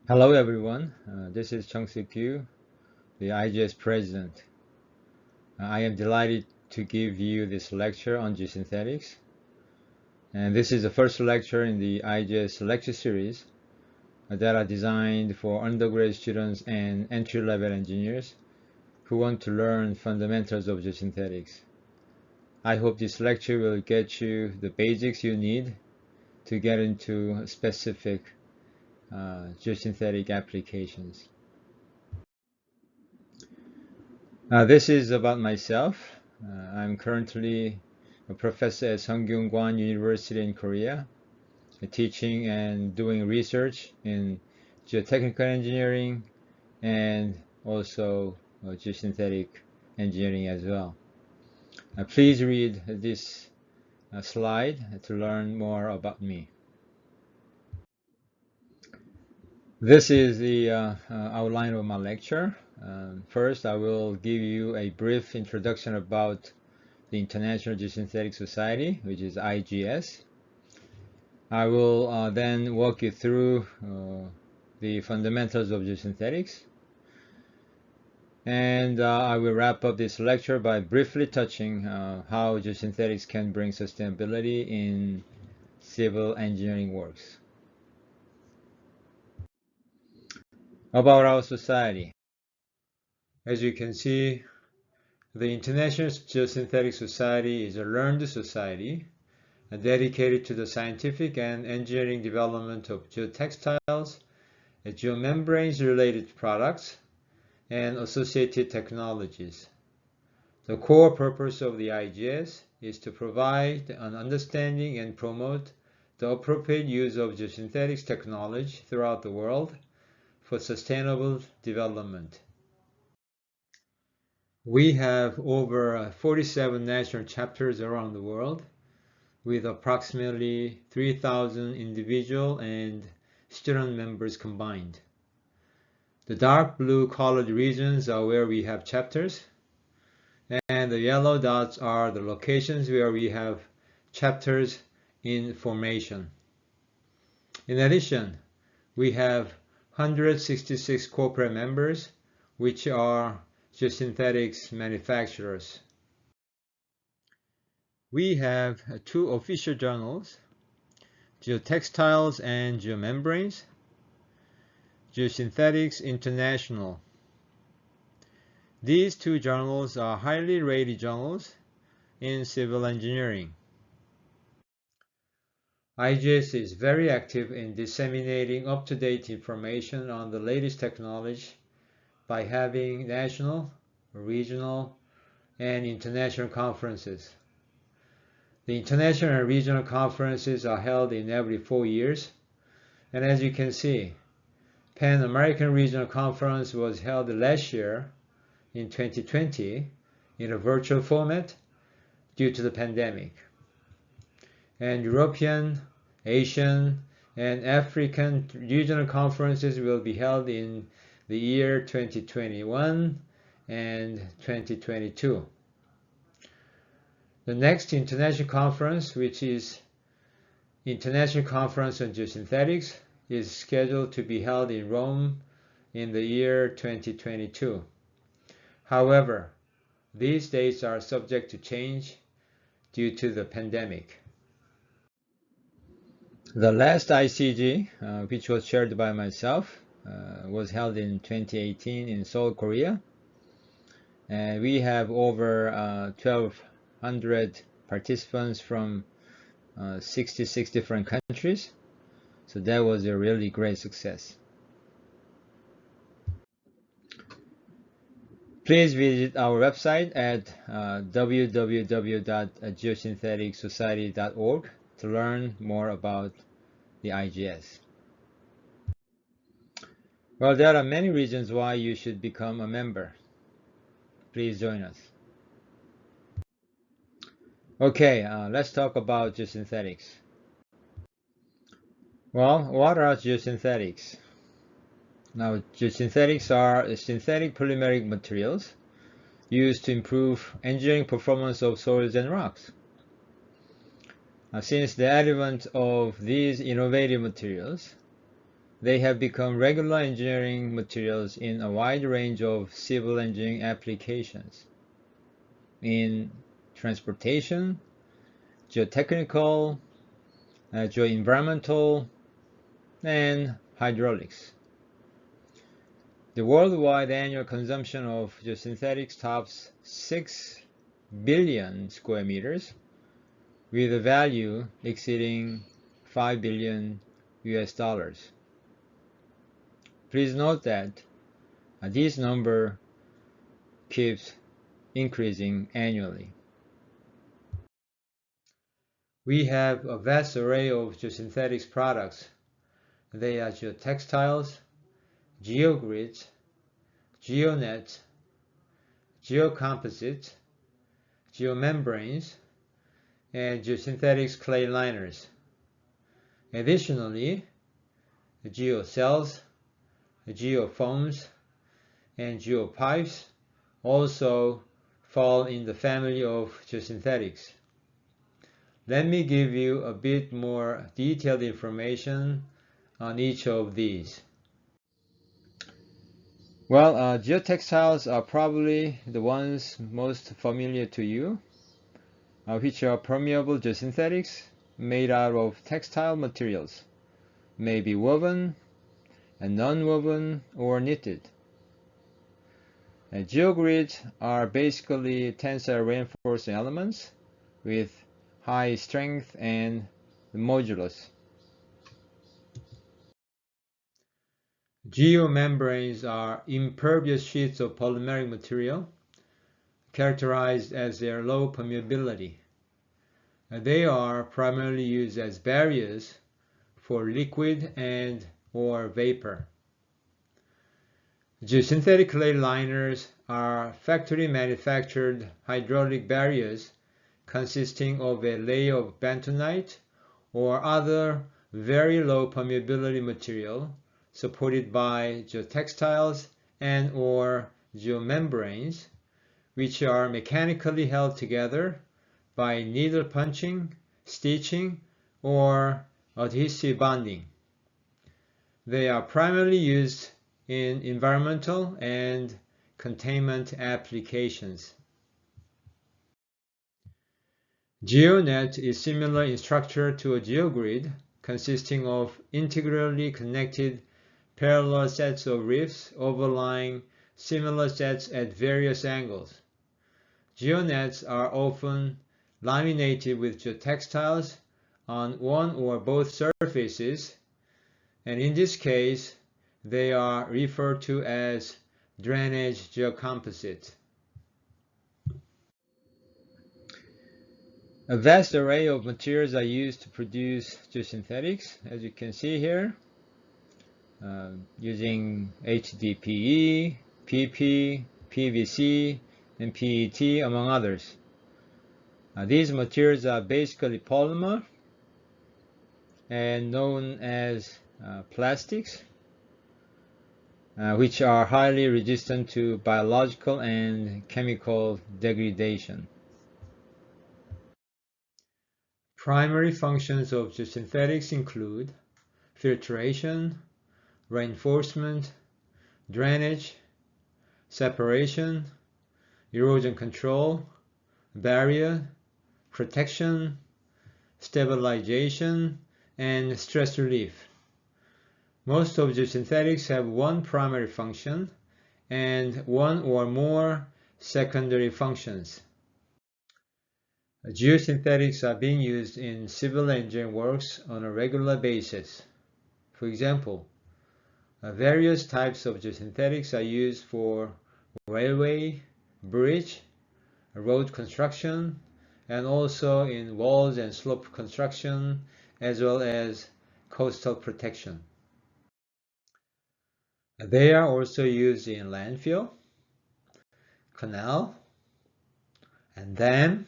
Hello everyone, this is Chungsik Yoo, the IGS president. I am delighted to give you this lecture on geosynthetics, and this is the first lecture in the IGS lecture series that are designed for undergraduate students and entry-level engineers who want to learn fundamentals of geosynthetics. I hope this lecture will get you the basics you need to get into specific geosynthetic applications. This is about myself. I'm currently a professor at Sungkyunkwan University in Korea, teaching and doing research in geotechnical engineering and also geosynthetic engineering as well. Please read this slide to learn more about me. This is the outline of my lecture. First, I will give you a brief introduction about the International Geosynthetics Society, which is IGS. I will then walk you through the fundamentals of geosynthetics. And I will wrap up this lecture by briefly touching how geosynthetics can bring sustainability in civil engineering works. About our society. As you can see, the International Geosynthetics Society is a learned society dedicated to the scientific and engineering development of geotextiles, geomembranes-related products, and associated technologies. The core purpose of the IGS is to provide an understanding and promote the appropriate use of geosynthetics technology throughout the world for sustainable development. We have over 47 national chapters around the world, with approximately 3,000 individual and student members combined. The dark blue colored regions are where we have chapters, and the yellow dots are the locations where we have chapters in formation. In addition, we have 166 corporate members, which are geosynthetics manufacturers. We have two official journals, Geotextiles and Geomembranes, Geosynthetics International. These two journals are highly rated journals in civil engineering. IGS is very active in disseminating up-to-date information on the latest technology by having national, regional, and international conferences. The international and regional conferences are held in every 4 years, and as you can see, Pan American Regional Conference was held last year in 2020 in a virtual format due to the pandemic. And European, Asian, and African regional conferences will be held in the year 2021 and 2022. The next international conference, which is International Conference on Geosynthetics, is scheduled to be held in Rome in the year 2022. However, these dates are subject to change due to the pandemic. The last ICG, which was chaired by myself, was held in 2018 in Seoul, Korea. And we have over 1,200 participants from 66 different countries. So that was a really great success. Please visit our website at www.geosyntheticsociety.org to learn more about the IGS. Well, there are many reasons why you should become a member. Please join us. Okay, let's talk about geosynthetics. Well, what are geosynthetics? Now, geosynthetics are synthetic polymeric materials used to improve engineering performance of soils and rocks. Since the advent of these innovative materials, they have become regular engineering materials in a wide range of civil engineering applications in transportation, geotechnical, geoenvironmental, and hydraulics. The worldwide annual consumption of geosynthetics tops 6 billion square meters, with a value exceeding 5 billion US dollars. Please note that this number keeps increasing annually. We have a vast array of geosynthetics products. They are geotextiles, geogrids, geonets, geocomposites, geomembranes, and geosynthetics clay liners. Additionally, geocells, geofoams, and geopipes also fall in the family of geosynthetics. Let me give you a bit more detailed information on each of these. Well, geotextiles are probably the ones most familiar to you, which are permeable geosynthetics made out of textile materials, may be woven and non-woven or knitted. Geogrids are basically tensile reinforced elements with high strength and modulus. Geomembranes are impervious sheets of polymeric material characterized as their low permeability. They are primarily used as barriers for liquid and or vapor. Geosynthetic clay liners are factory manufactured hydraulic barriers consisting of a layer of bentonite or other very low permeability material supported by geotextiles and or geomembranes, which are mechanically held together by needle punching, stitching, or adhesive bonding. They are primarily used in environmental and containment applications. GeoNet is similar in structure to a geogrid, consisting of integrally connected parallel sets of rifts overlying similar sets at various angles. GeoNets are often laminated with geotextiles on one or both surfaces, and in this case, they are referred to as drainage geocomposites. A vast array of materials are used to produce geosynthetics, as you can see here, using HDPE, PP, PVC, and PET, among others. These materials are basically polymer and known as plastics, which are highly resistant to biological and chemical degradation. Primary functions of geosynthetics include filtration, reinforcement, drainage, separation, erosion control, barrier, protection, stabilization, and stress relief. Most of geosynthetics have one primary function and one or more secondary functions. Geosynthetics are being used in civil engineering works on a regular basis. For example, various types of geosynthetics are used for railway, bridge, road construction, and also in walls and slope construction, as well as coastal protection. They are also used in landfill, canal, and dam,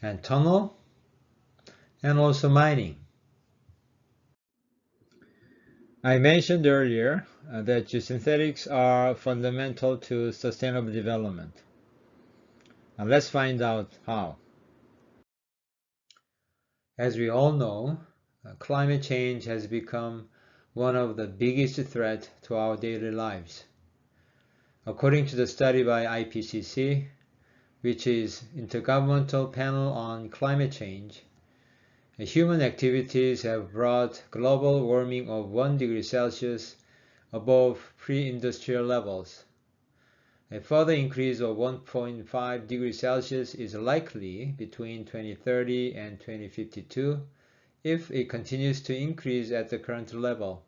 and tunnel, and also mining. I mentioned earlier that geosynthetics are fundamental to sustainable development. Now let's find out how. As we all know, climate change has become one of the biggest threats to our daily lives. According to the study by IPCC, which is Intergovernmental Panel on Climate Change, human activities have brought global warming of 1 degree Celsius above pre-industrial levels. A further increase of 1.5 degrees Celsius is likely between 2030 and 2052 if it continues to increase at the current level.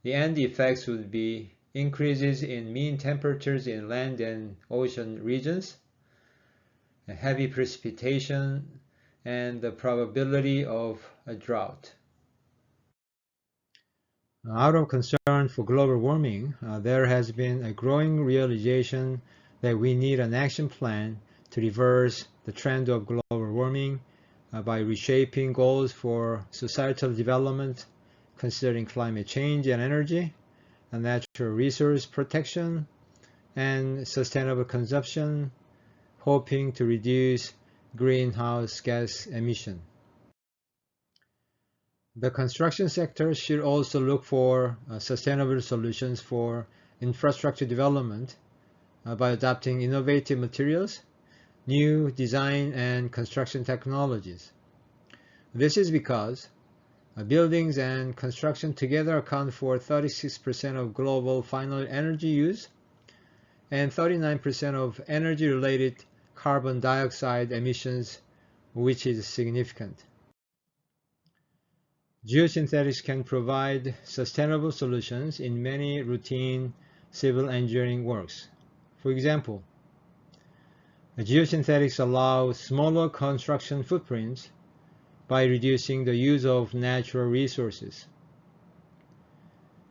The end effects would be increases in mean temperatures in land and ocean regions, heavy precipitation, and the probability of a drought. Out of concern for global warming, there has been a growing realization that we need an action plan to reverse the trend of global warming by reshaping goals for societal development, considering climate change and energy, and natural resource protection, and sustainable consumption, hoping to reduce greenhouse gas emission. The construction sector should also look for sustainable solutions for infrastructure development by adopting innovative materials, new design and construction technologies. This is because buildings and construction together account for 36% of global final energy use and 39% of energy-related carbon dioxide emissions, which is significant. Geosynthetics can provide sustainable solutions in many routine civil engineering works. For example, geosynthetics allows smaller construction footprints by reducing the use of natural resources.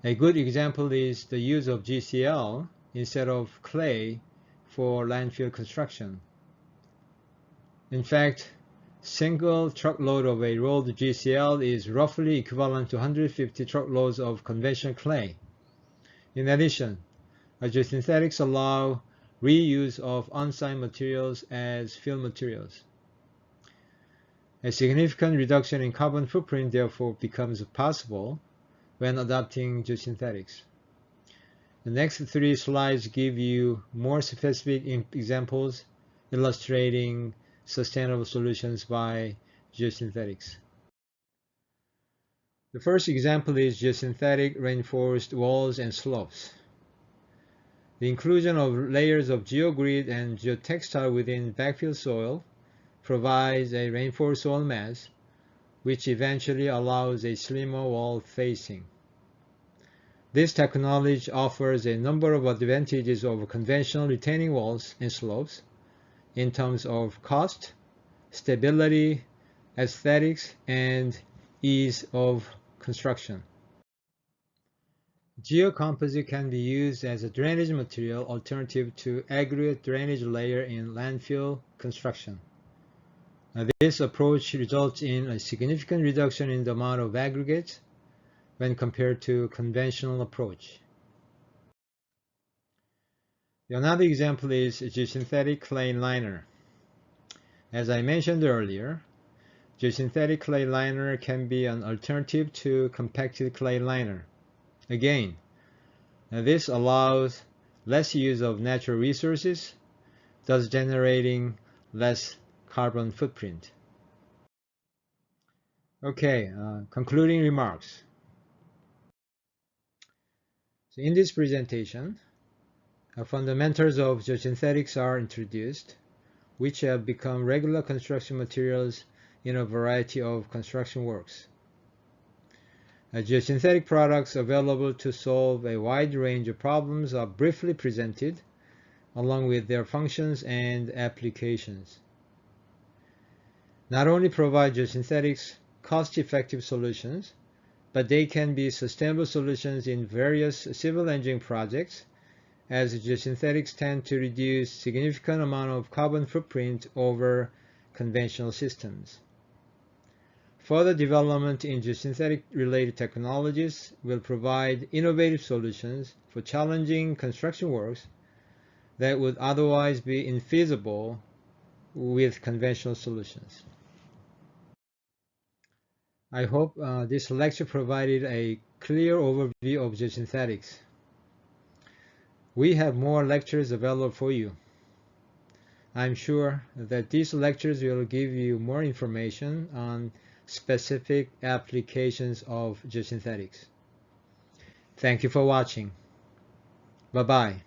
A good example is the use of GCL instead of clay for landfill construction. In fact, single truckload of a rolled GCL is roughly equivalent to 150 truckloads of conventional clay. In addition, geosynthetics allow reuse of on-site materials as fill materials. A significant reduction in carbon footprint therefore becomes possible when adopting geosynthetics. The next 3 slides give you more specific examples illustrating sustainable solutions by geosynthetics. The first example is geosynthetic reinforced walls and slopes. The inclusion of layers of geogrid and geotextile within backfill soil provides a reinforced soil mass, which eventually allows a slimmer wall facing. This technology offers a number of advantages over conventional retaining walls and slopes in terms of cost, stability, aesthetics, and ease of construction. Geocomposite can be used as a drainage material alternative to aggregate drainage layer in landfill construction. This approach results in a significant reduction in the amount of aggregates when compared to conventional approach. Another example is geosynthetic clay liner. As I mentioned earlier, geosynthetic clay liner can be an alternative to compacted clay liner. Again, this allows less use of natural resources, thus generating less carbon footprint. Okay, concluding remarks. So in this presentation, fundamentals of geosynthetics are introduced, which have become regular construction materials in a variety of construction works. Geosynthetic products available to solve a wide range of problems are briefly presented, along with their functions and applications. Not only provide geosynthetics cost-effective solutions, but they can be sustainable solutions in various civil engineering projects, as geosynthetics tend to reduce significant amount of carbon footprint over conventional systems. Further development in geosynthetic related technologies will provide innovative solutions for challenging construction works that would otherwise be infeasible with conventional solutions. I hope this lecture provided a clear overview of geosynthetics. We have more lectures available for you. I'm sure that these lectures will give you more information on specific applications of geosynthetics. Thank you for watching. Bye-bye.